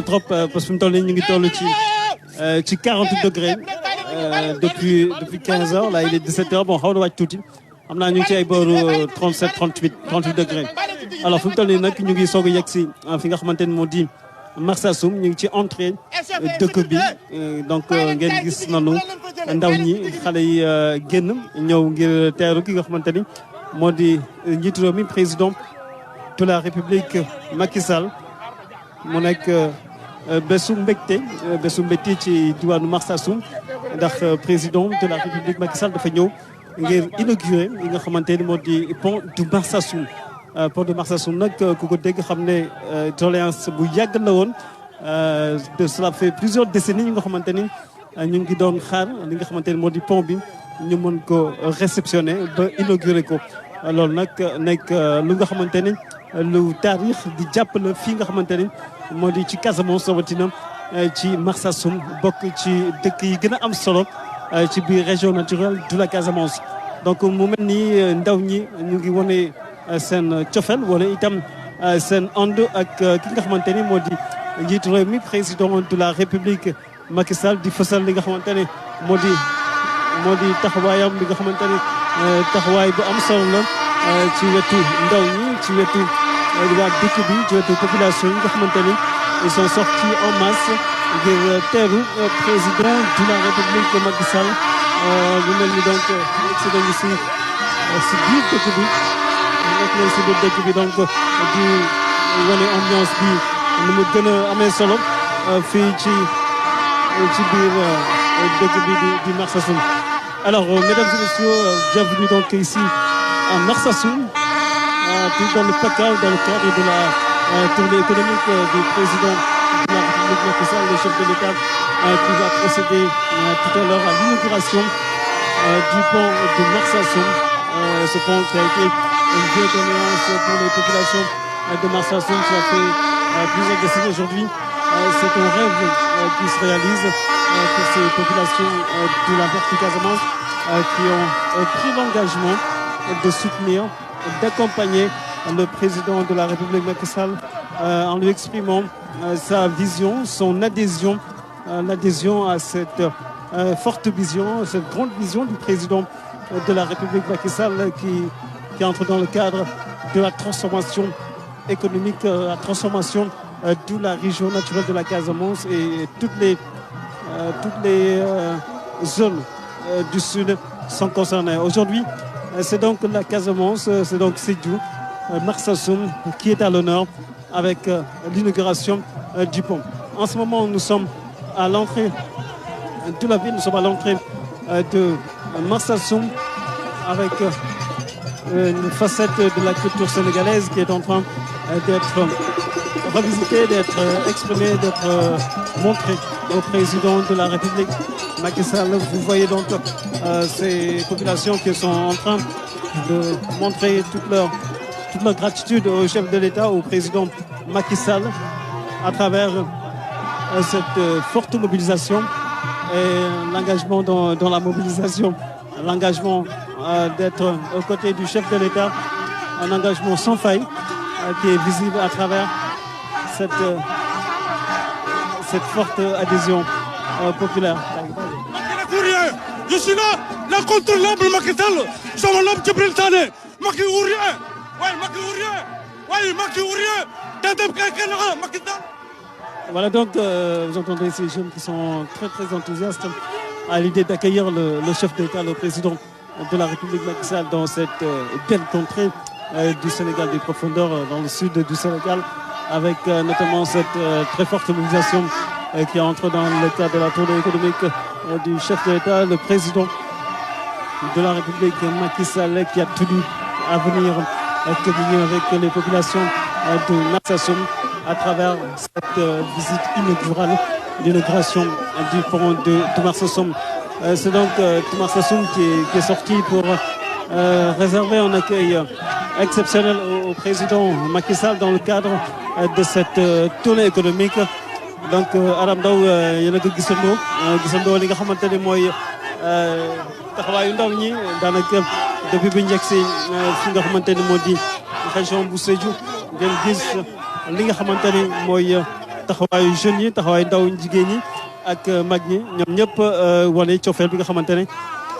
trop parce que fi mu toll nii ñu ngi toll ci 40 degrés depuis 15 heures là il est 17 heures bon xaw na wàcc tuuti am naa ñu ngi ci ay booru 37 38 degrés alors fi mu toll nii nag ñu ngi soog a yegg si fi nga xamante ni moo di Marsassoum ñu ngi ci entrée dëkk bi donc ngeen gis nanu ndaw ñi xale yi génn ñëw ngir teeru ki nga xamante ni moo di njiitu réew mi président de la République Macky Sall mu nekk bésu mbégte ci diwaanu Marsassoum ndax président de la République Macky Sall dafa ñëw ngir inaugurer li nga xamante ni moo di pont du Marsassoum pont de Marsassoum nag ku ko dégg xam ne doléance bu yàgg la woon de cela fait plusieurs décennies ñi nga xamante ni ñu ngi doon xaar li nga xamante ni moo di pont bi ñu mën ko réceptionner ba inaugurer ko loolu nag nekk lu nga xamante ni lu taarix di jàppale fii nga xamante ni moo di ci Casamance rawatina ci Marsassoum bokk ci dëkk yi gën a am solo ci biir région naturelle de la Casamance donc mu mel ni ndaw ñi ñu ngi wane seen cofel wala itam seen ànd ak ki nga xamante ni moo di njiitu réew mi président de la République Macky Sall di fësal li nga xamante ne moo di taxawaayam bi nga xamante ni taxawaay bu am solo la ci wetu ndaw ñi ci wetu waa dëkk bi ci wetu population yi nga xamante ni ils sont sortis en masse ngir teeru président de la République Macky Sall bu mel ni donc si dañu si biir dëkk bi nekk nañ si biir dëkk bi donc di wane ambiance bi nu mu gën a amee solo fii ci biir dëkk bi di Marsassoum. Alors mesdames et messieurs, bienvenue donc ici à Marsassoum, dans le cadre de la tournée économique du président de la République Macky Sall, le chef de l'État, qui va procéder tout à l'heure à l'inauguration du pont de Marsassoum. Ce pont qui a été une vieille doléance pour les populations de Marsassoum. Ça fait plusieurs décennies aujourd'hui. C'est un rêve qui se réalise pour ces populations de la partie Casamance qui ont pris l'engagement de soutenir, d'accompagner le président de la République Macky Sall en lui exprimant sa vision, son adhésion, l'adhésion à cette forte vision, cette grande vision du président de la République Macky Sall qui entre dans le cadre de la transformation économique, la transformation de la région naturelle de la Casamance et toutes les zones du sud sont concernées. Aujourd'hui, c'est donc la Casamance, c'est donc Sédhiou, Marsassoum qui est à l'honneur avec l'inauguration du pont. En ce moment, nous sommes à l'entrée de la ville, nous sommes à l'entrée de Marsassoum avec une facette de la culture sénégalaise qui est en train d'être revisitée, d'être exprimée, d'être montrée au président de la République Macky Sall. Vous voyez donc ces populations qui sont en train de montrer toute leur gratitude au chef de l'État, au président Macky Sall, à travers cette forte mobilisation et l'engagement dans la mobilisation, l'engagement d'être aux côtés du chef de l'État, un engagement sans faille qui est visible à travers cette forte adhésion populaire. Je suis là contre l'homme Macky Sall, c'est l'homme Djibril Sané. Macky ou rien, Macky ou rien, Macky Sall. Voilà donc, vous entendez ces jeunes qui sont très très enthousiastes à l'idée d'accueillir le chef d'État, le président de la République Macky Sall dans cette belle contrée du Sénégal, des profondeurs dans le sud du Sénégal, avec notamment cette très forte mobilisation qui entre dans le cadre de la tournée économique du chef de l'État, le président de la République Macky Sall, qui a tenu à venir communier avec les populations de Marsassoum à travers cette visite inaugurale, l'inauguration du pont de Marsassoum. C'est donc Marsassoum qui est sorti pour réserver un accueil exceptionnel au président Macky Sall dans le cadre de cette tournée économique. Donc Aram Ndaw yéen a ko gisandoo li nga xamante ne mooy taxawaayu ndaw ñi daanaka depuis bi njëkk si fi nga xamante ni moo di région bu Sédhiou ngeen gis li nga xamante ni mooy taxawaayu jeunes yi taxawaayu ndaw jigéen ñi ak mag ñi ñoom ñëpp wane cofeel bi nga xamante ne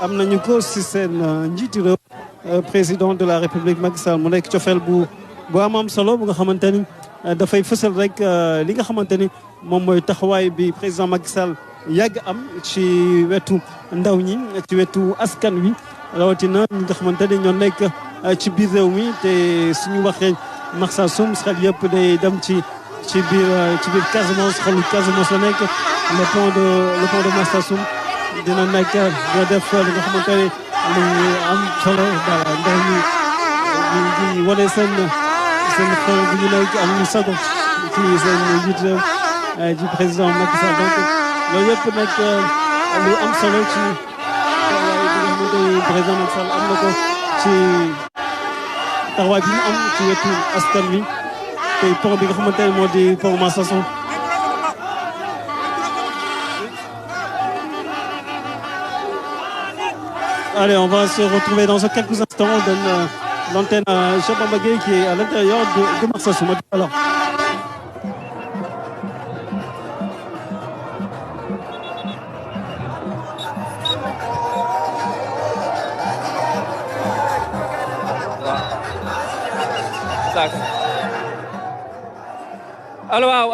am nañu ko si seen njiitu réew président de la République Macky Sall mu nekk cofeel bu am solo bu nga xamante ni dafay fësal rek li nga xamante ni moom mooy taxawaay bi président Macky Sall yàgg am ci wetu ndaw ñi ci wetu askan wi rawatina ñi nga xamante ni ñoo nekk ci biir réew mi te suñu waxee Marsassoum xel yëpp day dem ci biir Casamance xolu Casamance la nekk le pont de Marsassoum dina nekk dina def li nga xamante ne lu am solo dara ndax ñi di wane seen xel bu ñu nekk am ñu sago ci seen njiit ji président Macky Sall donc loolu yëpp nekk lu am solo ci président Macky Sall am na ko ci taxawaay bi mu am ci wetu askan wi tey pont bi nga xamante ne moo di pont Marsassoum. Allez, on va se retrouver dans quelques instants. On donne l'antenne à Cheikh Bamba Gueye qui est à l'intérieur de Marsassoum. Alors. alors waaw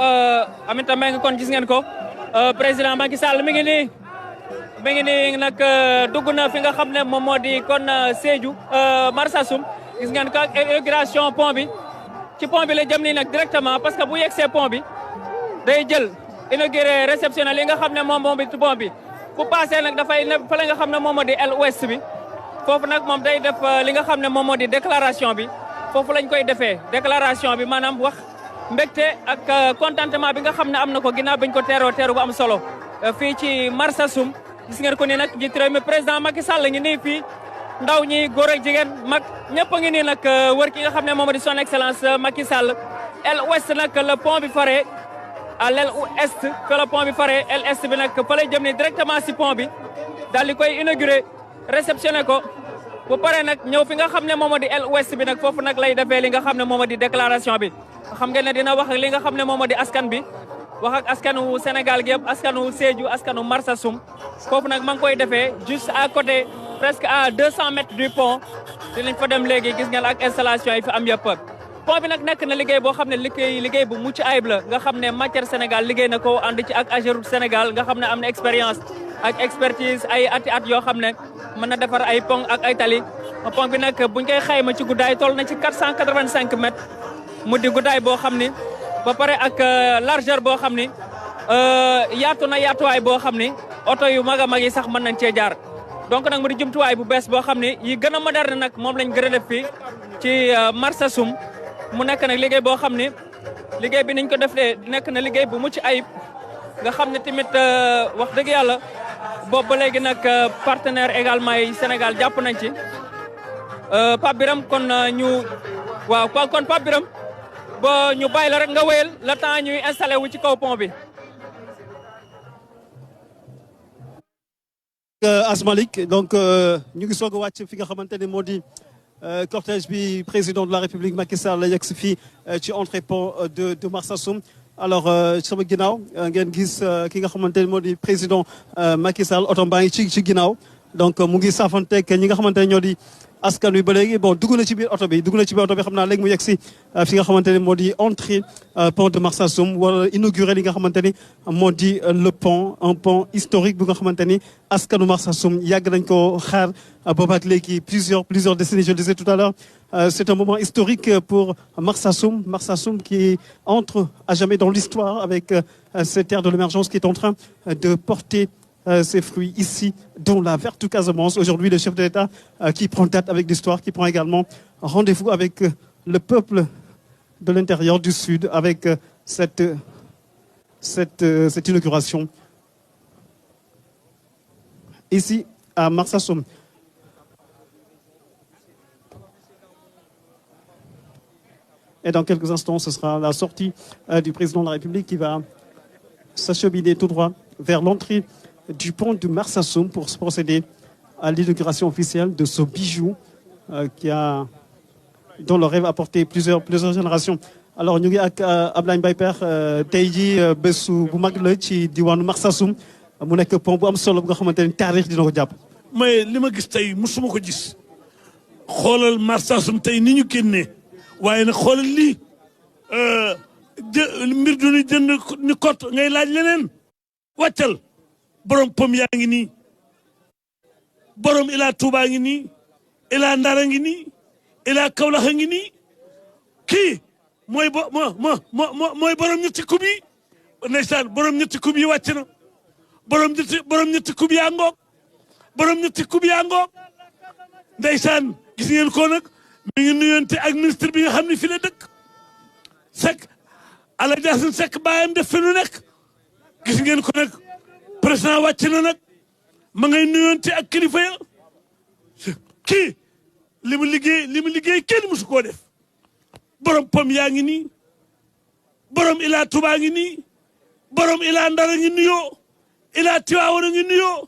Aminata Mbengue kon gis ngeen ko président Macky Sall mi ngi nii nag dugg na fi nga xam ne moom moo di kon Sédhiou Marsassoum gis ngeen ko ak inauguration pont bi ci pont bi la jëm nii nag directement parce que bu yegsee pont bi day jël inauguré réceptionnel li nga xam ne moom bi pont bi bu passé nag dafay ne fa la nga xam ne moom moo di aile ouest bi foofu nag moom day def li nga xam ne moom moo di déclaration bi foofu lañ koy defee déclaration bi maanaam wax mbégte ak contentement bi nga xam ne am na ko ginnaaw bañ ko teeru bu am solo fii ci Marsassoum gis ngeen ko nii nag njiit réew mi président Macky Sall ngi nii fii ndaw ñi góor ak jigéen mag ñëpp a ngi nii nag wër ki nga xam ne moom di son excellence Macky Sall aile ouest nag le pont bi faree à l'aile ouest que le pont bi faree aile est bi nag fa lay jëm ni directement si pont bi daal di koy inauguré réceptionné ko bu paree nag ñëw fi nga xam ne moom di aile ouest bi nag foofu nag lay defee li nga xam ne moom di déclaration bi xam ngeen ne dina wax ak li nga xam ne moom di askan bi wax ak askanu Sénégal gi yëpp askanu Sédhiou askanu Marsassoum foofu nag ma ngi koy defee juste à côté presque à 200 mètres du pont dinañ fa dem léegi gis ngeen ak installation yi fi am yëpp pont bi nag nekk na liggéey boo xam ne liggéey bu mucc ayib la nga xam ne matière Sénégal liggéey na ko ànd ci ak Ageroute Sénégal nga xam ne am na expérience ak expertise ay at yoo xam ne mën na defar ay pont ak ay tali pont bi nag buñ koy xayma ci guddaay toll na ci 485 mètres mu di guddaay boo xam ni ba pare ak largeur boo xam ni yaatu na yaatuwaay boo xam ni oto yu mag a mag yi sax mën nañ cee jaar donc nag mu di jumtuwaay bu bees boo xam ni yi gën a moderne nag moom lañ gën a def fii ci Marsassoum mu nekk nag liggéey boo xam ni liggéey bi niñ ko defee nekk na liggéey bu mucc ayib nga xam ne tamit wax dëgg yàlla boobu ba léegi nag partenaire également yi Sénégal jàpp nañ ci Pape Biram kon kon Pape Biram ba ñu bàyyi la rek nga wéyal le temps ñuy installé wu ci kaw pont bi. Asmalik donc ñu ngi soog a wàcc fi nga xamante ne moo di cortège bi président de la République Macky Sall la yegg si fii ci entrée pont de Marsassoum. alors sama ginnaaw ngeen gis ki nga xamante ne moo di président Macky Sall oto baa ngi ci ginnaaw donc mu ngi saafanteeg ñi nga xamante ne ñoo di askan wi ba léegi bon dugg na ci biir oto bi xam naa léegi mu yegg si fi nga xamante ne moo di entrée pont de Marsassoum wala inauguré li nga xamante ni moo di le pont un pont historique bu nga xamante ni askanu Marsassoum yàgg nañ ko xaar boobaak léegi plusieurs décennies je le disais tout à l'heure c'est un moment historique pour Marsassoum qui entre à jamais dans l'histoire avec cette ère de l'émergence qui est en train de porter ses fruits ici dans la verte Casamance. Aujourd'hui, le chef de l'État qui prend date avec l'histoire, qui prend également rendez-vous avec le peuple de l'intérieur du Sud, avec cette inauguration ici à Marsassoum. Et dans quelques instants, ce sera la sortie du président de la République qui va s'acheminer tout droit vers l'entrée du pont de Marsassoum pour se procéder à l'inauguration officielle de ce bijou dont le rêve a porté plusieurs générations alors ñu ngi ak Ablaye Mbaye Pekh tey jii bésu bu mag la ci diwaanu Marsassoum mu nekk pont bu am solo bu nga xamante ni taarix dina ko jàpp. mais li ma gis tey musuma ko gis xoolal Marsassoum tey ni ñu génnee waaye nag xoolal lii mbir du ñu jënd ni kot ngay laaj leneen wàccal borom pom yaa ngi nii borom Ila Touba ngi nii Ila Ndara ngi nii Ila Kaolack ngi nii kii mooy mooy borom ñetti kub yi ndeysaan borom ñetti kub yi wàcc na borom ñetti kub yaa ngoog borom ñetti kub yaa ngoog ndeysaan gis ngeen ko nag mi ngi nuyonte ak ministre bi nga xam ne fi la dëkk Seck Alaaji Asan Seck baayam def fi lu nekk gis ngeen ko nag président wàcc na nag ma ngay nuyonte ak kilifa ya kii li mu liggéey kenn musu koo def borom pom yaa ngi nii borom Ila Touba ngi nii borom Ila Ndara ngi nuyoo Ila Tiwaawan ngi nuyoo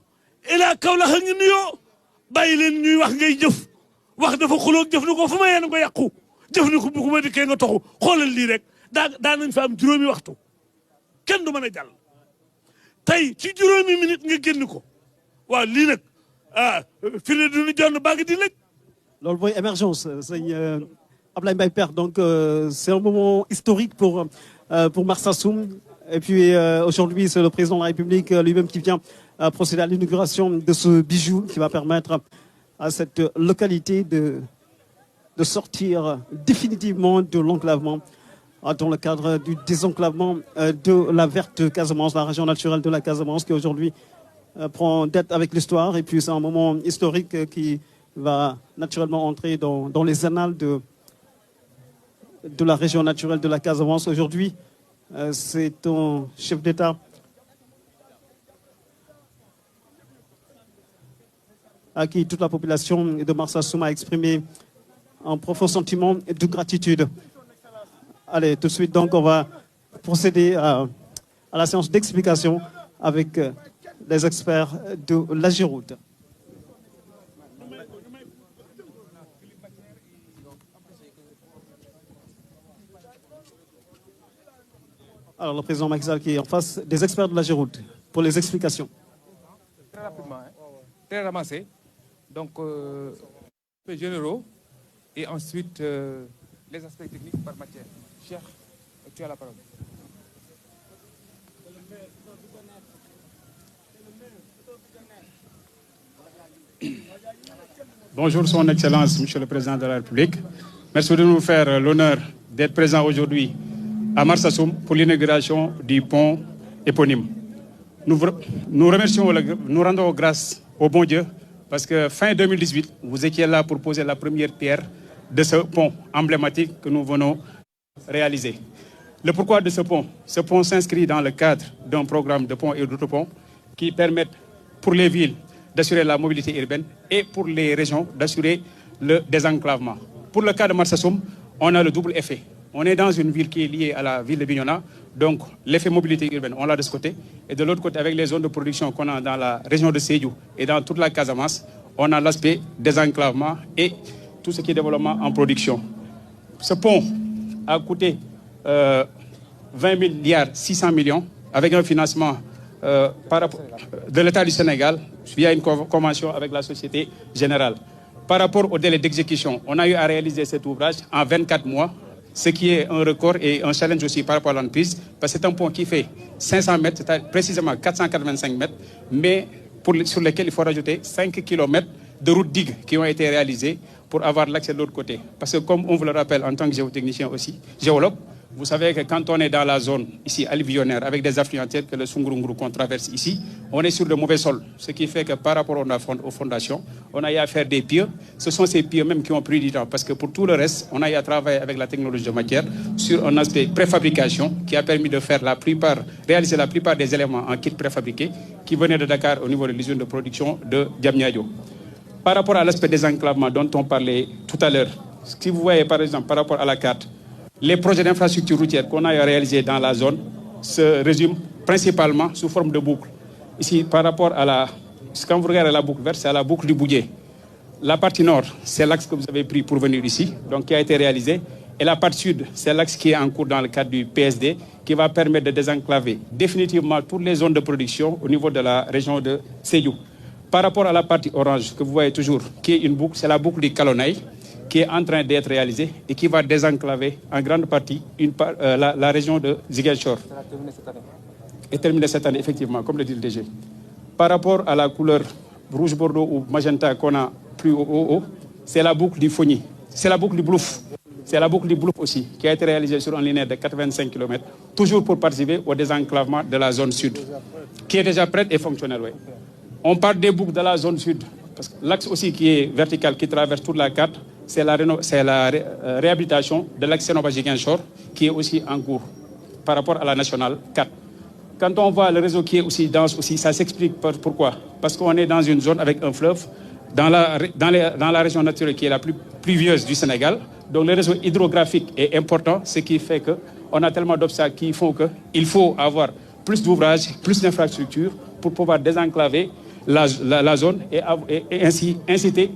Ila Kaolack ngi nuyoo bàyyi leen ñuy wax ngay jëf wax dafa xuloog jëf na ko fu ma yéen nga yàqu jëf ni ko bu ma dikkee nga toxu xoolal lii rek daa nañ fa am juróomi waxtu kenn du mën a jàll tey ci juróomi minute nga génn ko waaw lii nag fi ne duñu jonn baa ngi di lëj loolu mooy émergence sëñ Ablaye Mbaye Pekh donc c'est un moment historique pour Marsassoum et puis aujourd'hui c'est le président de la République lui-même qui vient procéder à l'inauguration de ce bijou qui va permettre à cette localité de sortir définitivement de l'enclavement dans le cadre du désenclavement de la verte Casamance, la région naturelle de la Casamance qui aujourd'hui prend dette avec l'histoire et puis c'est un moment historique qui va naturellement entrer dans les annales de la région naturelle de la Casamance. Aujourd'hui, c'est un chef d'État à qui toute la population de Marsassoum a exprimé un profond sentiment de gratitude. Allez, tout de suite, donc, on va procéder à la séance d'explication avec les experts de l'Ageroute. Alors, le président Macky Sall qui est en face des experts de l'Ageroute pour les explications. Très rapidement, très ramassé. Donc, généraux et ensuite les aspects techniques par matière. Cheikh, tu as la parole. Bonjour, Son Excellence, Monsieur le Président de la République. Merci de nous faire l'honneur d'être présent aujourd'hui à Marsassoum pour l'inauguration du pont éponyme. Nous remercions, nous rendons grâce au bon Dieu parce que fin 2018, vous étiez là pour poser la première pierre de ce pont emblématique que nous venons réaliser. Le pourquoi de ce pont? Ce pont s'inscrit dans le cadre d'un programme de ponts et d'autoponts qui permettent pour les villes d'assurer la mobilité urbaine et pour les régions d'assurer le désenclavement. Pour le cas de Marsassoum, on a le double effet. On est dans une ville qui est liée à la ville de Bignona, donc l'effet mobilité urbaine, on l'a de ce côté. Et de l'autre côté, avec les zones de production qu'on a dans la région de Sédhiou et dans toute la Casamance, on a l'aspect désenclavement et tout ce qui est développement en production. Ce pont a coûté 20 milliards 600 millions avec un financement de l'État du Sénégal via une convention avec la Société Générale. Par rapport au délai d'exécution, on a eu à réaliser cet ouvrage en 24 mois, ce qui est un record et un challenge aussi par rapport à l'entreprise, parce que c'est un pont qui fait 500 mètres, c'est-à-dire précisément 485 mètres, mais sur lesquels il faut rajouter 5 km de routes digues qui ont été réalisées pour avoir l'accès de l'autre côté. Parce que comme on vous le rappelle en tant que géotechnicien aussi, géologue, vous savez que quand on est dans la zone ici alluvionnaire avec des affluents tels que le Sungurunguru qu'on traverse ici, on est sur de mauvais sols. Ce qui fait que par rapport aux fondations, on a eu à faire des pieux. Ce sont ces pieux même qui ont pris du temps parce que pour tout le reste, on a eu à travailler avec la technologie de matière sur un aspect préfabrication qui a permis de faire réaliser la plupart des éléments en kit préfabriqué qui venaient de Dakar au niveau de l'usine de production de Diamniadio. Par rapport à l'aspect désenclavement dont on parlait tout à l'heure, si vous voyez par exemple par rapport à la carte, les projets d'infrastructure routière qu'on a réalisés dans la zone se résument principalement sous forme de boucle. Ici, par rapport à quand vous regardez la boucle verte, c'est à la boucle du Boudier. La partie nord, c'est l'axe que vous avez pris pour venir ici, donc qui a été réalisé. Et la partie sud, c'est l'axe qui est en cours dans le cadre du PSD, qui va permettre de désenclaver définitivement toutes les zones de production au niveau de la région de Sédhiou. Par rapport à la partie orange, que vous voyez toujours, qui est une boucle, c'est la boucle du Kalonai, qui est en train d'être réalisée et qui va désenclaver en grande partie la région de Ziguinchor. Ça va terminer cette année. Et terminer cette année, effectivement, comme le dit le DG. Par rapport à la couleur rouge bordeaux ou magenta qu'on a plus haut, c'est la boucle du Fogny. C'est la boucle du Blouf. C'est la boucle du Blouf aussi, qui a été réalisée sur un linéaire de 85 km, toujours pour participer au désenclavement de la zone sud, qui est déjà prête et fonctionnelle. Oui. On parle des boucles de la zone sud, parce que l'axe aussi qui est vertical, qui traverse toute la carte, c'est la réhabilitation de l'axe Sénoba-Ziguinchor, qui est aussi en cours par rapport à la nationale 4. Quand on voit le réseau qui est aussi dense, aussi, ça s'explique pourquoi. Parce qu'on est dans une zone avec un fleuve, dans la région naturelle qui est la plus pluvieuse du Sénégal. Donc le réseau hydrographique est important, ce qui fait qu'on a tellement d'obstacles qui font qu'il faut avoir plus d'ouvrages, plus d'infrastructures pour pouvoir désenclaver la zone et ainsi inciter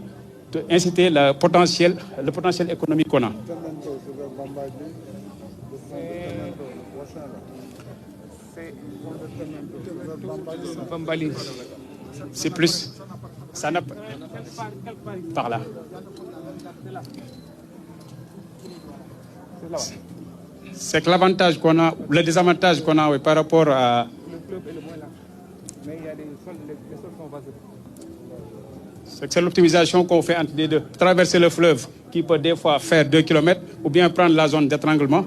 le potentiel économique qu'on a. C'est plus. Ça n'a pas. Par là. C'est que l'avantage qu'on a, le désavantage qu'on a par rapport à. C'est l'optimisation qu'on fait entre les deux. Traverser le fleuve qui peut des fois faire 2 km ou bien prendre la zone d'étranglement.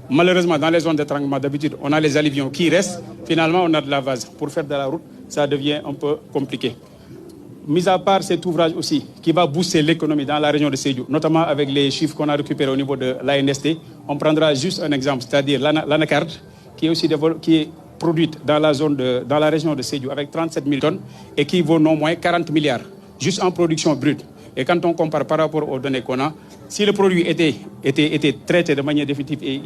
Malheureusement, dans les zones d'étranglement, d'habitude, on a les alluvions qui restent. Finalement, on a de la vase. Pour faire de la route, ça devient un peu compliqué. Mis à part cet ouvrage aussi, qui va booster l'économie dans la région de Sédhiou, notamment avec les chiffres qu'on a récupérés au niveau de l'ANST, on prendra juste un exemple, c'est-à-dire l'anacarde, qui est produite dans la région de Sédhiou avec 37 000 tonnes et qui vaut non moins 40 milliards, juste en production brute. Et quand on compare par rapport aux données qu'on a, si le produit était traité de manière définitive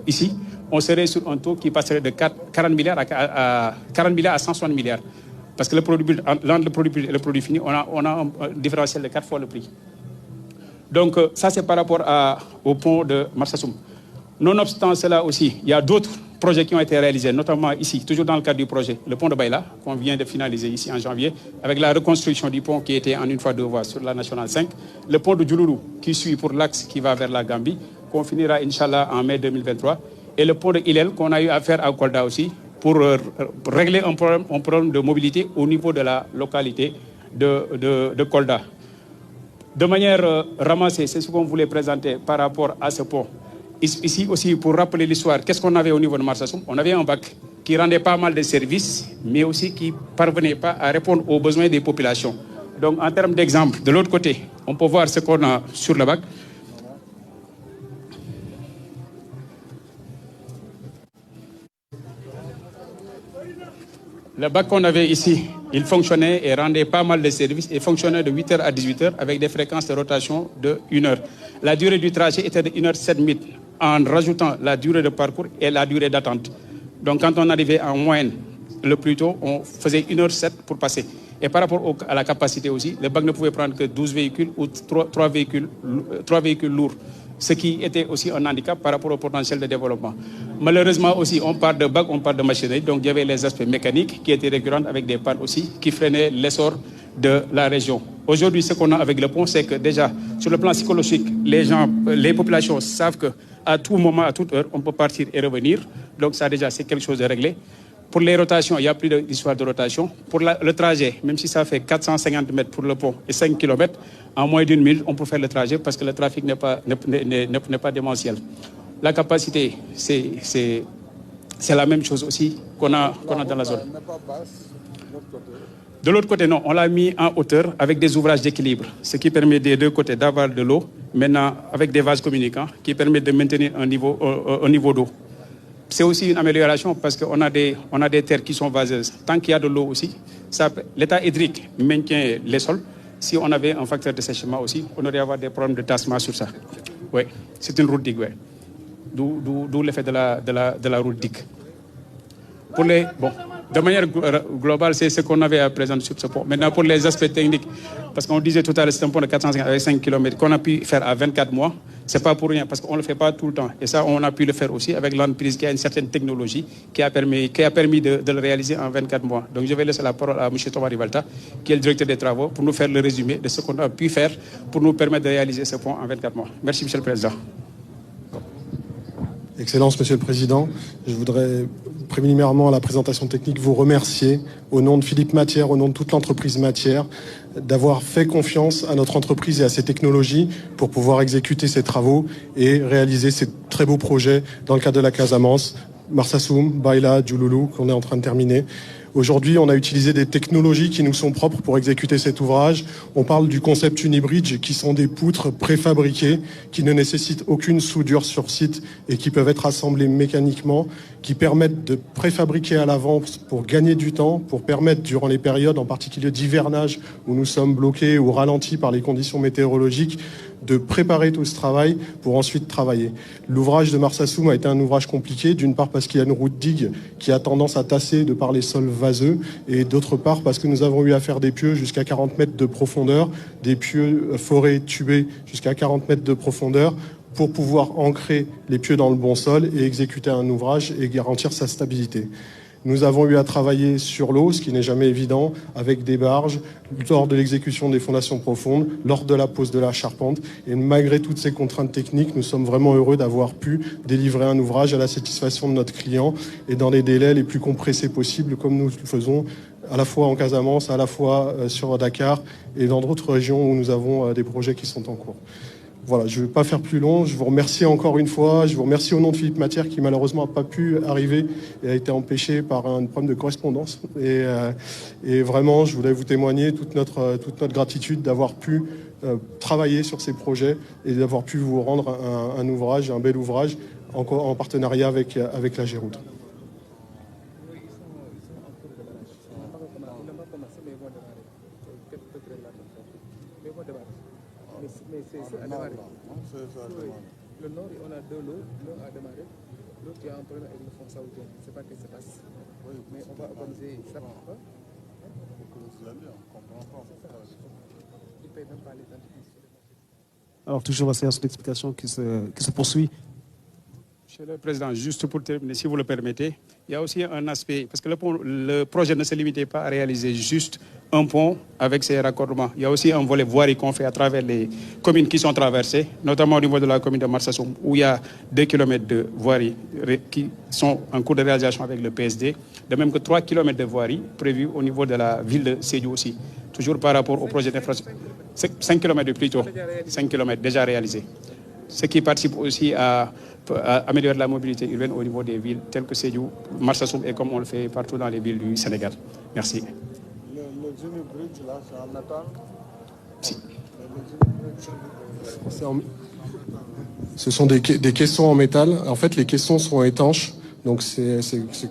ici, on serait sur un taux qui passerait de 40 milliards à 160 milliards. Parce que entre le produit brut et le produit fini, on a un différentiel de 4 fois le prix. Donc ça, c'est par rapport au pont de Marsassoum. Nonobstant cela aussi, il y a d'autres projets qui ont été réalisés, notamment ici, toujours dans le cadre du projet, le pont de Baïla, qu'on vient de finaliser ici en janvier, avec la reconstruction du pont qui était en une fois deux voies sur la Nationale 5, le pont de Djouloulou, qui suit pour l'axe qui va vers la Gambie, qu'on finira, Inch'Allah, en mai 2023, et le pont de Ilel, qu'on a eu à faire à Kolda aussi, pour régler un problème de mobilité au niveau de la localité de Kolda. De manière ramassée, c'est ce qu'on voulait présenter par rapport à ce pont. Ici aussi, pour rappeler l'histoire, qu'est-ce qu'on avait au niveau de Marsassoum? On avait un bac qui rendait pas mal de services, mais aussi qui ne parvenait pas à répondre aux besoins des populations. Donc, en termes d'exemple, de l'autre côté, on peut voir ce qu'on a sur le bac. Le bac qu'on avait ici, il fonctionnait et rendait pas mal de services et fonctionnait de 8h à 18h avec des fréquences de rotation de 1 heure. La durée du trajet était de 1h07 minutes en rajoutant la durée de parcours et la durée d'attente. Donc quand on arrivait en moyenne le plus tôt, on faisait 1h07 pour passer. Et par rapport à la capacité aussi, le bac ne pouvait prendre que 12 véhicules ou 3 véhicules lourds, ce qui était aussi un handicap par rapport au potentiel de développement. Malheureusement aussi, on parle de bac, on parle de machinerie, donc il y avait les aspects mécaniques qui étaient récurrents avec des pannes aussi qui freinaient l'essor de la région. Aujourd'hui, ce qu'on a avec le pont, c'est que déjà, sur le plan psychologique, les populations savent qu'à tout moment, à toute heure, on peut partir et revenir. Donc ça déjà, c'est quelque chose de réglé. Pour les rotations, il n'y a plus d'histoire de rotation. Pour le trajet, même si ça fait 450 mètres pour le pont et 5 km, en moins d'une minute, on peut faire le trajet parce que le trafic n'est pas démentiel. La capacité, c'est la même chose aussi qu'on a dans la zone. De l'autre côté, non, on l'a mis en hauteur avec des ouvrages d'équilibre, ce qui permet des deux côtés d'avoir de l'eau, maintenant avec des vases communicants, qui permettent de maintenir un niveau d'eau. C'est aussi une amélioration parce qu'on a des terres qui sont vaseuses. Tant qu'il y a de l'eau aussi, l'état hydrique maintient les sols. Si on avait un facteur de séchement aussi, on aurait avoir des problèmes de tassement sur ça. Oui, c'est une route digue, oui. D'où l'effet de la route digue. De manière globale, c'est ce qu'on avait à présenter sur ce pont. Maintenant, pour les aspects techniques, parce qu'on disait tout à l'heure, c'est un pont de 450 avec 5 km qu'on a pu faire à 24 mois. C'est pas pour rien, parce qu'on ne le fait pas tout le temps. Et ça, on a pu le faire aussi avec l'entreprise qui a une certaine technologie qui a permis de le réaliser en 24 mois. Donc je vais laisser la parole à M. Thomas Rivalta, qui est le directeur des travaux, pour nous faire le résumé de ce qu'on a pu faire pour nous permettre de réaliser ce pont en 24 mois. Merci, M. le Président. Excellence, Monsieur le Président. Je voudrais, préliminairement à la présentation technique, vous remercier au nom de Philippe Matière, au nom de toute l'entreprise Matière, d'avoir fait confiance à notre entreprise et à ses technologies pour pouvoir exécuter ces travaux et réaliser ces très beaux projets dans le cadre de la Casamance, Marsassoum, Baïla, Djouloulou, qu'on est en train de terminer. Aujourd'hui, on a utilisé des technologies qui nous sont propres pour exécuter cet ouvrage. On parle du concept Unibridge, qui sont des poutres préfabriquées, qui ne nécessitent aucune soudure sur site et qui peuvent être assemblées mécaniquement, qui permettent de préfabriquer à l'avance pour gagner du temps, pour permettre, durant les périodes, en particulier d'hivernage, où nous sommes bloqués ou ralentis par les conditions météorologiques, de préparer tout ce travail pour ensuite travailler. L'ouvrage de Marsassoum a été un ouvrage compliqué, d'une part parce qu'il y a une route digue qui a tendance à tasser de par les sols vaseux, et d'autre part parce que nous avons eu à faire des pieux jusqu'à 40 mètres de profondeur, des pieux forés tubés jusqu'à 40 mètres de profondeur, pour pouvoir ancrer les pieux dans le bon sol et exécuter un ouvrage et garantir sa stabilité. Nous avons eu à travailler sur l'eau, ce qui n'est jamais évident, avec des barges, lors de l'exécution des fondations profondes, lors de la pose de la charpente. Et malgré toutes ces contraintes techniques, nous sommes vraiment heureux d'avoir pu délivrer un ouvrage à la satisfaction de notre client et dans les délais les plus compressés possibles, comme nous le faisons à la fois en Casamance, à la fois sur Dakar et dans d'autres régions où nous avons des projets qui sont en cours. Voilà, je ne vais pas faire plus long. Je vous remercie encore une fois. Je vous remercie au nom de Philippe Matière qui malheureusement n'a pas pu arriver et a été empêché par un problème de correspondance. Et vraiment, je voulais vous témoigner toute notre gratitude d'avoir pu travailler sur ces projets et d'avoir pu vous rendre un ouvrage, un bel ouvrage en partenariat avec la Géroute. Le nord, on a deux lots, l'un a démarré, l'autre il y a un problème avec le fonds saoudien. Je ne sais pas ce qui se passe. Mais on va organiser ça. Alors, toujours la séance d'explication qui se poursuit. Monsieur le Président, juste pour terminer, si vous le permettez, il y a aussi un aspect, parce que le projet ne se limitait pas à réaliser juste un pont avec ses raccordements. Il y a aussi un volet voirie qu'on fait à travers les communes qui sont traversées, notamment au niveau de la commune de Marsassoum, où il y a 2 km de voirie qui sont en cours de réalisation avec le PSD, de même que 3 km de voirie prévus au niveau de la ville de Sédhiou aussi, toujours par rapport au projet d'infrastructure. 5 km de plus tôt, 5 km déjà réalisés. Ce qui participe aussi à améliorer la mobilité urbaine au niveau des villes telles que Sédhiou, Marsassoum et comme on le fait partout dans les villes du Sénégal. Merci. Le Unibridge, là, c'est en métal. Si. Ce sont des caissons en métal. En fait, les caissons sont étanches. Donc c'est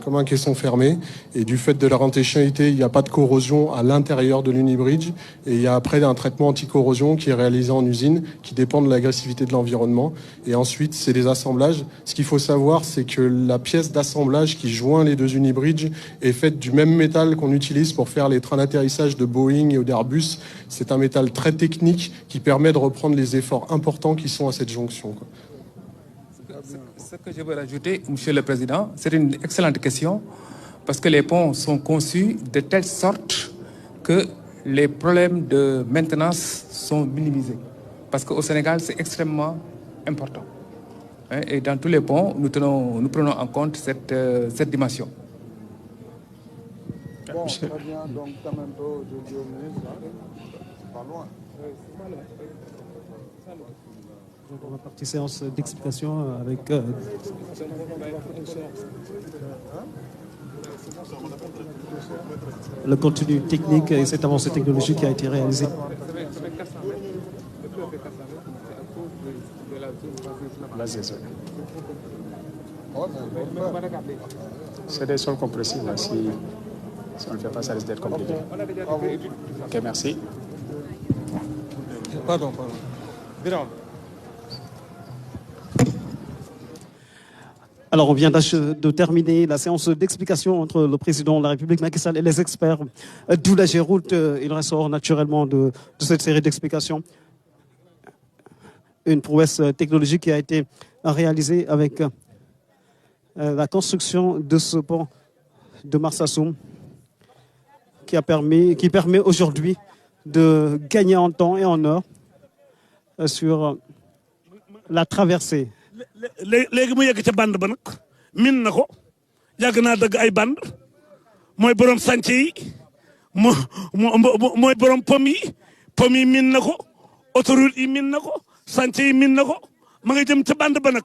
comme un caisson fermé, et du fait de leur étanchéité, il n'y a pas de corrosion à l'intérieur de l'Unibridge, et il y a après un traitement anti-corrosion qui est réalisé en usine, qui dépend de l'agressivité de l'environnement, et ensuite c'est des assemblages. Ce qu'il faut savoir, c'est que la pièce d'assemblage qui joint les deux Unibridge est faite du même métal qu'on utilise pour faire les trains d'atterrissage de Boeing et d'Airbus. C'est un métal très technique qui permet de reprendre les efforts importants qui sont à cette jonction, quoi. Ce que je veux rajouter, Monsieur le Président, c'est une excellente question, parce que les ponts sont conçus de telle sorte que les problèmes de maintenance sont minimisés. Parce qu'au Sénégal, c'est extrêmement important. Et dans tous les ponts, nous prenons en compte cette dimension. Bon, très bien, donc quand même peu de 2 minutes, c'est pas loin. Dans la partie séance d'explication avec le contenu technique et cette avancée technologique qui a été réalisée. C'est des sols compressibles. Si on ne le fait pas, ça risque d'être compliqué. Ok, merci. Pardon. Alors, on vient de terminer la séance d'explication entre le président de la République, Macky Sall, et les experts d'où la Géroute. Il ressort naturellement de cette série d'explications une prouesse technologique qui a été réalisée avec la construction de ce pont de Marsassoum qui permet aujourd'hui de gagner en temps et en heure sur la traversée. léegi mu yegg ca bande ba nag min na ko yàgg naa dëgg ay bande mooy borom sànce yi mooy borom pom yi min na ko autoroute yi min na ko sànce yi min na ko ma nga jëm ca bande ba nag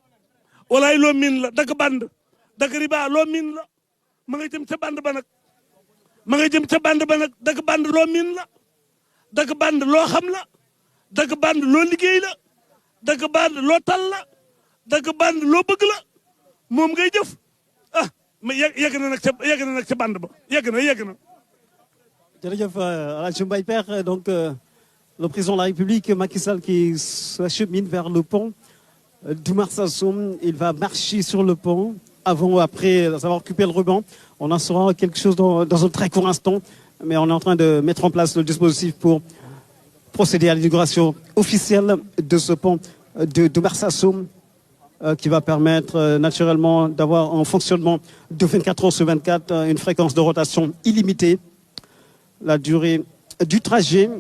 walaay loo min la dagg bande dagg riba loo min la ma nga jëm ca bande ba nag ma nga jëm ca bande ba nag dagg bande loo min la dagg bande loo xam la dagg bande loo liggéey la dagg bande loo tal la dagg bande loo bëgg la moom ngay jëf ah mais yegg na nag ca bande ba yegg na. jërëjëf Alhaji Mbaye Pekh donc le président de la République Macky Sall qui s'achemine vers le pont du Marsassoum. Il va marcher sur le pont avant ou après avoir occupé le ruban. On en saura quelque chose dans un très court instant, mais on est en train de mettre en place le dispositif pour procéder à l'inauguration officielle de ce pont de Marsassoum qui va permettre naturellement d'avoir un fonctionnement de 24 heures sur 24, une fréquence de rotation illimitée. La durée du trajet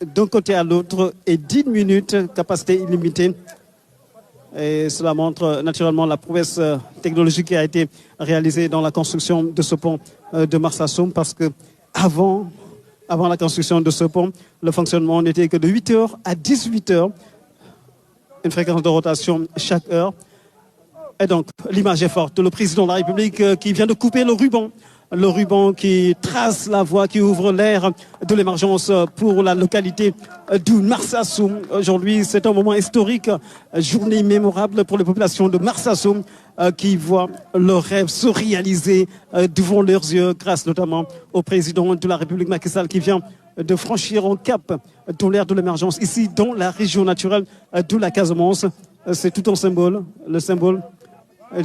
d'un côté à l'autre est 10 minutes, capacité illimitée. Et cela montre naturellement la prouesse technologique qui a été réalisée dans la construction de ce pont de Marsassoum, parce que avant la construction de ce pont, le fonctionnement n'était que de 8h à 18h, une fréquence de rotation chaque heure. Et donc, l'image est forte. Le président de la République qui vient de couper le ruban qui trace la voie, qui ouvre l'ère de l'émergence pour la localité du Marsassoum. Aujourd'hui, c'est un moment historique, journée mémorable pour les populations de Marsassoum qui voient leurs rêves se réaliser devant leurs yeux, grâce notamment au président de la République Macky Sall qui vient de franchir un cap dans l'ère de l'émergence, ici dans la région naturelle de la Casamance. C'est tout un symbole, le symbole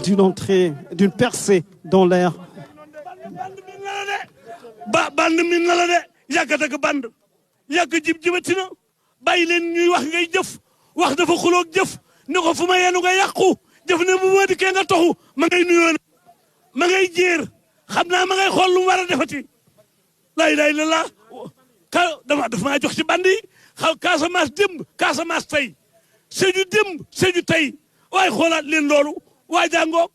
d'une entrée, d'une percée dans l'ère. band min na la de yàgg a dëgg band yàgg jibati na bàyyi leen ñuy wax ngay jëf wax dafa xuloog jëf ni ko fu ma yenu nga yàqu jëf ne bu ma dikkee nga toxu ma ngay nuyoo na ma ngay jéer xam naa ma ngay xool lu mu war a defati laa ilaaha illallaah daf maa jox ci band yi xaw Casamance démb Casamance tey Sédhiou démb Sédhiou tey waaye xoolaat leen loolu waa jàngoo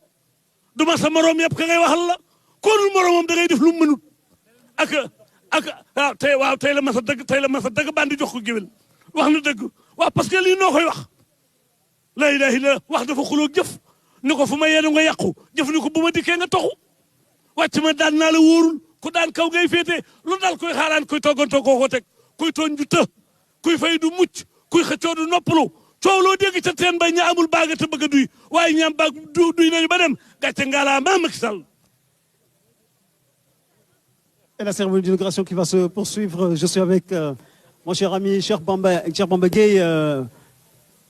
duma sa moroom yëpp ka ngay waxal la koonul moroomam da ngay def lu mu mënut waaw tey la mas a dëgg bandi jox ko géwél wax na dëgg waaw parce que lii noo koy wax la ilaha illa wax dafa xuloo jëf ni ko fu ma yeenu nga yàqu jëf ni ko bu ma dikkee nga toxu wàcc ma daan naa la wóorul ku daan kaw ngay féete lu daal koy xaaraan koy toggantoo koo ko teg kuy tooñ du të kuy fay du mucc kuy xëccoo du noppalu coow loo dégg ca teen bay ña amul baaga te bëgg a duy waaye ñaam baag duy nañu ba dem gàcce ngaalaa maa Macky Sall. Et la cérémonie d'inauguration qui va se poursuivre. Je suis avec mon cher ami Cheikh Bamba Gueye.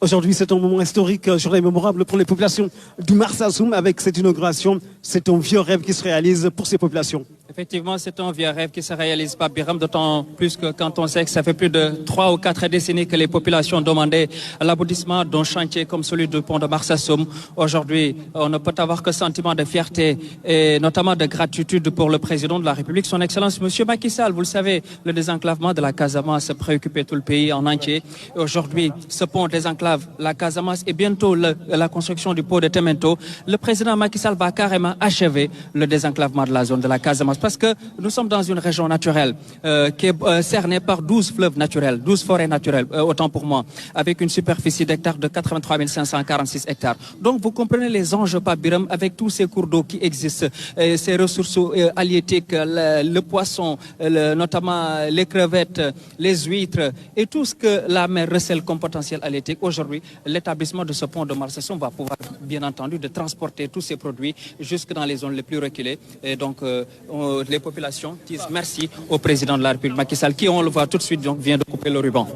Aujourd'hui, c'est un moment historique, journée mémorable pour les populations du Marsassoum. Avec cette inauguration, c'est un vieux rêve qui se réalise pour ces populations. Effectivement, c'est un vieux rêve qui se réalise pas, Biram, d'autant plus que quand on sait que ça fait plus de 3 ou 4 décennies que les populations demandaient l'aboutissement d'un chantier comme celui du pont de Marsassoum. Aujourd'hui, on ne peut avoir que sentiment de fierté et notamment de gratitude pour le président de la République, son Excellence Monsieur Macky Sall. Vous le savez, le désenclavement de la Casamance préoccupait tout le pays en entier. Aujourd'hui, ce pont désenclave la Casamance et bientôt la construction du pont de Temento. Le président Macky Sall va carrément achever le désenclavement de la zone de la Casamance, parce que nous sommes dans une région naturelle qui est cernée par 12 fleuves naturels, 12 forêts naturelles, autant pour moi, avec une superficie d'hectares de 83 546 hectares. Donc vous comprenez les enjeux, Biram, avec tous ces cours d'eau qui existent, ces ressources halieutiques, le poisson, notamment les crevettes, les huîtres et tout ce que la mer recèle comme potentiel halieutique. Aujourd'hui, l'établissement de ce pont de Marsassoum va pouvoir, bien entendu, de transporter tous ces produits jusque dans les zones les plus reculées. Et donc, les populations disent merci au président de la République Macky Sall, qui, on le voit tout de suite, donc, vient de couper le ruban.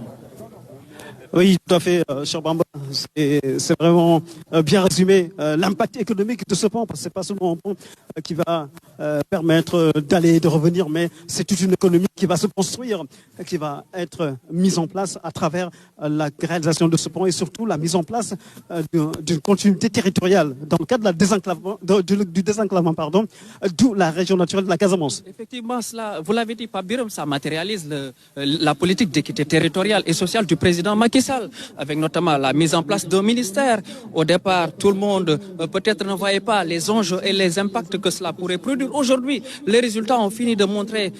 Oui, tout à fait, cher Bamba. C'est vraiment bien résumé l'impact économique de ce pont, parce que ce n'est pas seulement un pont qui va permettre d'aller et de revenir, mais c'est toute une économie qui va se construire, qui va être mise en place à travers la réalisation de ce pont et surtout la mise en place d'une continuité territoriale dans le cadre de la du désenclavement, d'où la région naturelle de la Casamance. Effectivement, cela, vous l'avez dit, Pape Birame, ça matérialise la politique d'équité territoriale et sociale du président Macky Sall, avec notamment la mise en place d'un ministère. Au départ, tout le monde peut-être ne voyait pas les enjeux et les impacts que cela pourrait produire. Aujourd'hui, les résultats ont fini de montrer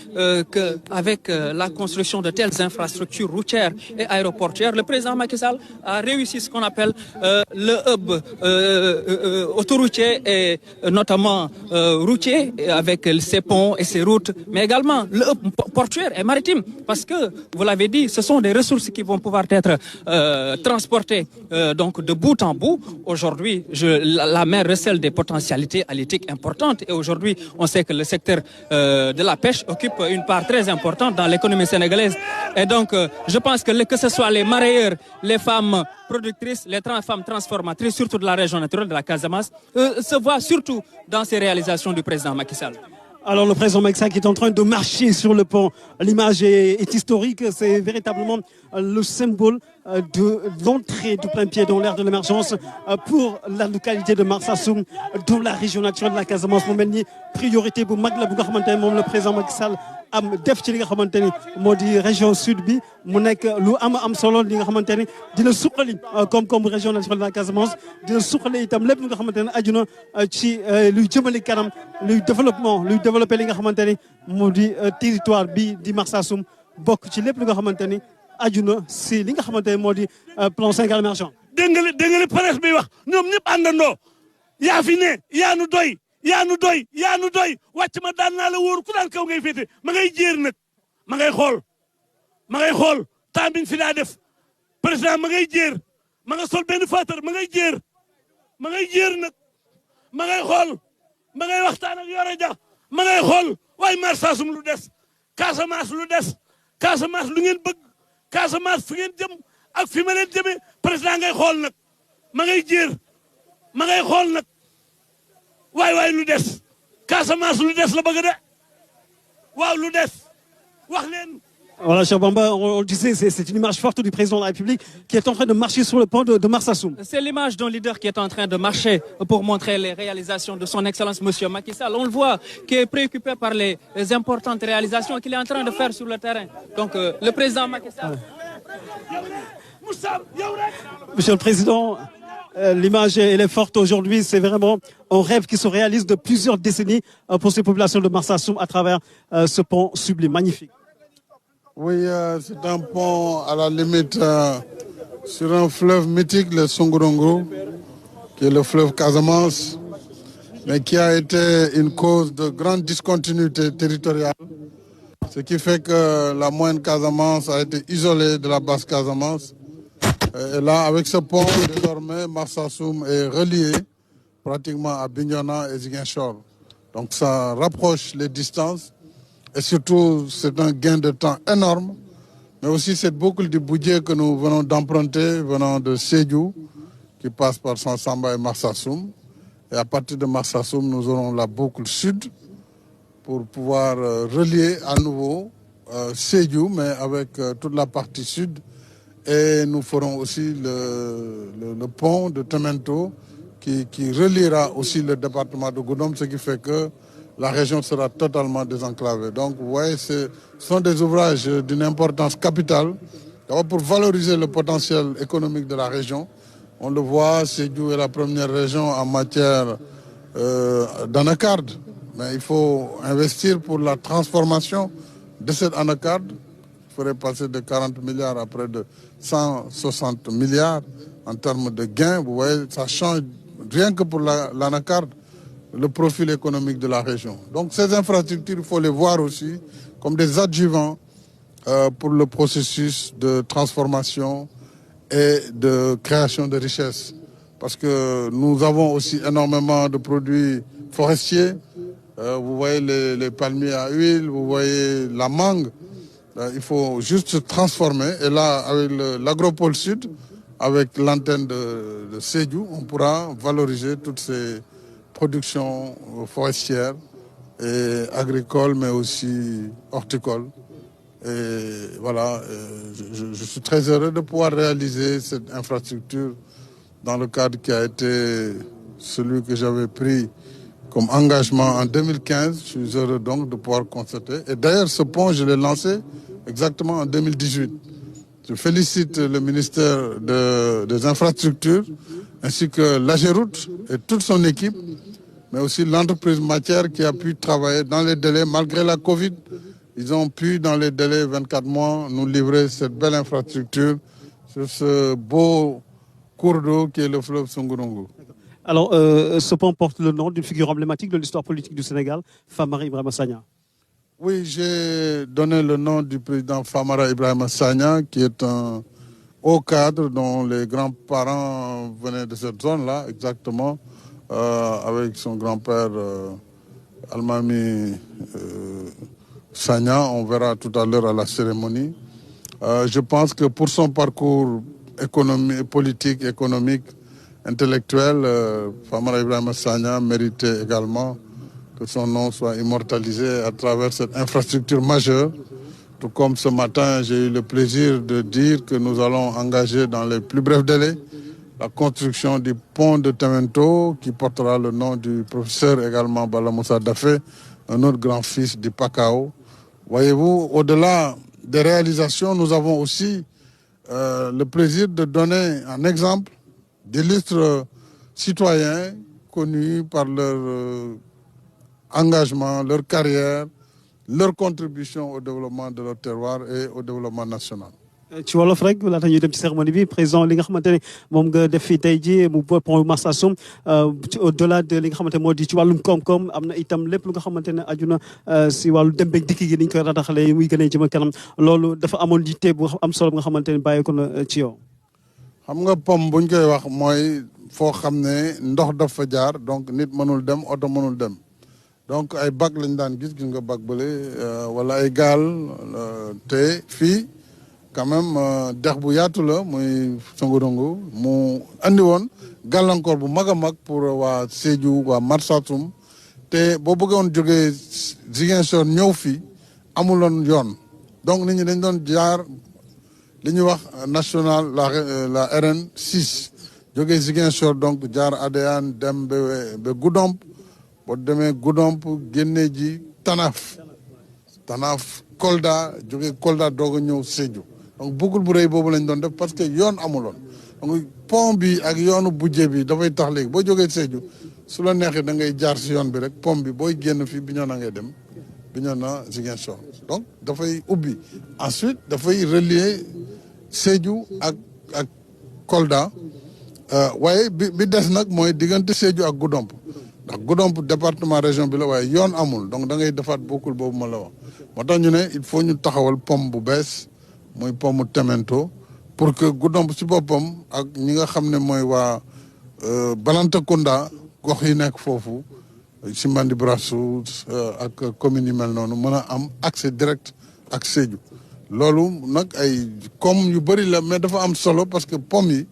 qu'avec la construction de telles infrastructures routières et aéroportuaires, le président Macky Sall a réussi ce qu'on appelle le hub autoroutier et notamment routier avec ses ponts et ses routes, mais également le hub portuaire et maritime, parce que, vous l'avez dit, ce sont des ressources qui vont pouvoir être transportées donc de bout en bout. Aujourd'hui, la mer recèle des potentialités halieutiques importantes et aujourd'hui, on sait que le secteur de la pêche occupe une part très importante dans l'économie sénégalaise. Et donc, je pense que ce soit les mareyeurs, les femmes productrices, les femmes transformatrices, surtout de la région naturelle de la Casamance, se voient surtout dans ces réalisations du président Macky Sall. Alors le président Macky Sall qui est en train de marcher sur le pont, l'image est historique, c'est véritablement le symbole de l'entrée du plein pied dans l'ère de l'émergence pour la localité de Marsassoum, dans la région naturelle de la Casamance. Mu mel ni priorité bu mag la bu nga xamante ne moom le président Macky Sall am def ci li nga xamante ni moo di région sud bi mu nekk lu am solo li nga xamante ni dina suqali comme région naturelle de la Casamance dina suqali itam lépp li nga xamante ne aju na ci luy jëmale kanam luy développer li nga xamante ni moo di territoire bi di Marsassoum bokk ci lépp li nga xamante ni aju na si li nga xamante ne moo di plan Sénégal émergent. dégg nga li presse bi wax ñoom ñëpp àndandoo yaa fi ne yaa nu doy wàcc ma daan naa la wóor ku daan kaw ngay féete ma ngay jéer nag ma ngay xool temps biñ fi daa def président ma ngay jéer ma nga sol benn faatar ma ngay jéer nag ma ngay xool ma ngay waxtaan ak Yoro Dia ma ngay xool waaye Marsassoum lu des Casamance lu ngeen bëgg Casamance fi ngeen jëm ak fi ma leen jëmee président ngay xool nag ma ngay jéer ma ngay xool nag waay lu des Casamance lu des la bëgg de waaw lu des wax leen. Voilà, cher Bamba, on le disait, c'est une image forte du président de la République qui est en train de marcher sur le pont de Marsassoum. C'est l'image d'un leader qui est en train de marcher pour montrer les réalisations de son Excellence Monsieur Macky Sall. On le voit, qui est préoccupé par les importantes réalisations qu'il est en train de faire sur le terrain. Donc, le président Macky Sall. Monsieur le Président, l'image elle est forte aujourd'hui. C'est vraiment un rêve qui se réalise de plusieurs décennies pour ces populations de Marsassoum à travers ce pont sublime, magnifique. Oui, c'est un pont à la limite sur un fleuve mythique, le Songorongo, qui est le fleuve Casamance, mais qui a été une cause de grande discontinuité territoriale. Ce qui fait que la moyenne Casamance a été isolée de la basse Casamance. Et là, avec ce pont, désormais, Marsassoum est relié pratiquement à Bignona et Ziguinchor. Donc ça rapproche les distances. Et surtout, c'est un gain de temps énorme. Mais aussi cette boucle du Boudié que nous venons d'emprunter, venant de Sédhiou, qui passe par Sansamba et Marsassoum. Et à partir de Marsassoum, nous aurons la boucle sud pour pouvoir relier à nouveau Sédhiou, mais avec toute la partie sud. Et nous ferons aussi le pont de Temento qui reliera aussi le département de Goudomp, ce qui fait que la région sera totalement désenclavée. Donc, vous voyez, ce sont des ouvrages d'une importance capitale. D'abord, pour valoriser le potentiel économique de la région. On le voit, Sédhiou est la première région en matière d'anacarde. Mais il faut investir pour la transformation de cette anacarde. Il faudrait passer de 40 milliards à près de 160 milliards en termes de gains. Vous voyez, ça change rien que pour l'anacarde. Le profil économique de la région. Donc ces infrastructures, il faut les voir aussi comme des adjuvants pour le processus de transformation et de création de richesses. Parce que nous avons aussi énormément de produits forestiers. Vous voyez les palmiers à huile, vous voyez la mangue. Il faut juste se transformer. Et là, avec l'agropole sud, avec l'antenne de Sédhiou, on pourra valoriser toutes ces productions forestières et agricoles, mais aussi horticoles. Et voilà, je suis très heureux de pouvoir réaliser cette infrastructure dans le cadre qui a été celui que j'avais pris comme engagement en 2015. Je suis heureux donc de pouvoir constater. Et d'ailleurs, ce pont, je l'ai lancé exactement en 2018. Je félicite le ministère des Infrastructures ainsi que l'AGEROUTE et toute son équipe, mais aussi l'entreprise matière qui a pu travailler dans les délais malgré la Covid. Ils ont pu, dans les délais 24 mois, nous livrer cette belle infrastructure sur ce beau cours d'eau qui est le fleuve Songorongou. Alors, ce pont porte le nom d'une figure emblématique de l'histoire politique du Sénégal, Famara Ibrahima Sagna. Oui, j'ai donné le nom du président Famara Ibrahima Sagna, qui est un haut cadre dont les grands-parents venaient de cette zone-là, exactement, avec son grand-père Almami Sagna. On verra tout à l'heure à la cérémonie. Je pense que pour son parcours politique, économique, intellectuel, Famara Ibrahima Sagna méritait également que son nom soit immortalisé à travers cette infrastructure majeure. Tout comme ce matin, j'ai eu le plaisir de dire que nous allons engager dans les plus brefs délais la construction du pont de Temento qui portera le nom du professeur également Bala Moussa Dafé, un autre grand-fils du Pakao. Voyez-vous, au-delà des réalisations, nous avons aussi le plaisir de donner un exemple d'illustres citoyens connus par leur engagement, leur carrière, leur contribution au développement de leur terroir et au développement national. ci wolof rek laata ñuy dem ci cérémonie bi président li nga xamante ne moom nga def fii tey jii mu pont Marsassoum au delà de li nga xamante moo di ci wàllum koom-koom am na itam lépp lu nga xamante ne aju na si wàllu dem beeg dikk gi ni ñu koy rataxalee muy gën a jëm kanam loolu dafa amoon yitte bu am solo bu nga xamante ne bàyyi ko na ci yow. xam nga pom buñ koy wax mooy foo xam ne ndox dafa jaar donc nit mënul dem oto mënul dem donc ay bac lañ daan gis nga bac bële wala ay gaal te fii quand même dex bu yaatu la muy Songorongou mu andi woon gàllankoor bu mag a mag pour waa Sédhiou waa Marsassoum te boo bëggoon jógee Ziguinchor ñëw fii amuloon yoon donc nit ñi dañ doon jaar li ñuy wax national la RN 6 jógee Ziguinchor donc jaar Adéane dem ba Goudomp boo demee Goudomp génne ji Tanaf Kolda jógee Kolda doog a ñëw Sédhiou donc boucle bu rëy boobu lañ doon def parce que yoon amuloon donc pont bi ak yoonu budget bi dafay tax léegi boo jógee Sédhiou su la neexee da ngay jaar si yoon bi rek pont bi booy génn fii Bignona ngay dem Bignona Ziguinchor donc dafay ubbi ensuite dafay relier Sédhiou ak Kolda waaye bi des nag mooy diggante Sédhiou ak Goudomp ndax Goudomp département région bi la waaye yoon amul donc da ngay defaat boucle boobu ma la wax moo tax ñu ne il faut ñu taxawal pont bu bees muy pont mu Temento pour que Goudomp ci boppam ak ñi nga xam ne mooy waa Balantacounda gox yi nekk foofu Simbandi Brassou ak communes yi mel noonu mën a am accès direct ak Sédhiou loolu nag ay comme yu bëri la mais dafa am solo parce que pont yi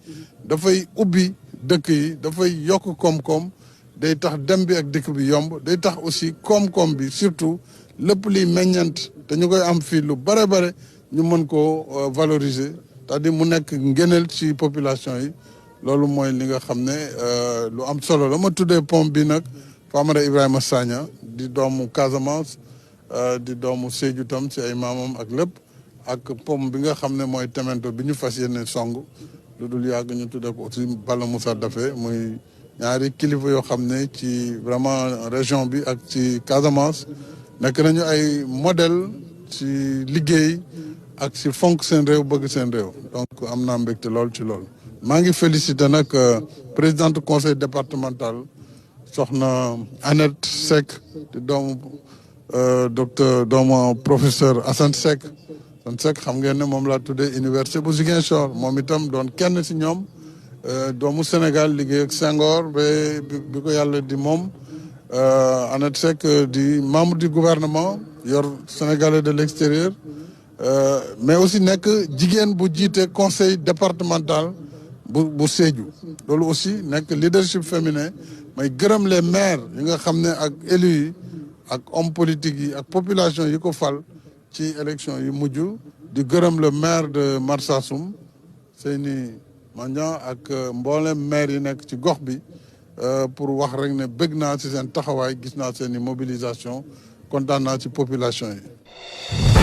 dafay ubbi dëkk yi dafay yokk koom-koom day tax dem bi ak dëkk bi yomb day tax aussi koom-koom bi surtout lépp liy meññeent te ñu koy am fii lu bare bare ñu mën koo valoriser c'est-à-dire mu nekk ngëneel ci population yi loolu mooy li nga xam ne lu am solo la ma tuddee pont bi nag Famara Ibrahima Sagna di doomu Casamance di doomu Sédhiou tam ci ay maamam ak lépp ak pont bi nga xam ne mooy Temento bi ñu fas yéene song lu dul yàgg ñu tuddee ko aussi Bala Moussa Dafé muy ñaari kilifa yoo xam ne ci vraiment région bi ak ci Casamance nekk nañu ay modèle ci liggéey ak ci fonk seen réew bëgg seen réew donc am naa mbégte lool ci loolu. maa ngi félicité nag présidente conseil départemental soxna Annette Seck di doomu doomu professeur Assane Seck xam ngeen ne moom laa tuddee université bu Ziguinchor moom itam doon kenn ci ñoom doomu Sénégal liggéey ak Senghor ba bi ko yàlla di moom Annette Seck di membre du gouvernement yor sénégalais de l'extérieur mais aussi nekk jigéen bu jiite conseil départemental bu Sédhiou loolu aussi nekk leadership féminin may gërëm les maires yi nga xam ne ak élus yi ak hommes politiques yi ak population yi ko fal ci élection yi mujj di gërëm le maire de Marsassoum Seyni Mandiang ak mboolem maire yi nekk ci gox bi pour wax rek ne bëgg naa ci seen taxawaay gis naa seen i mobilisation kontaan naa ci population yi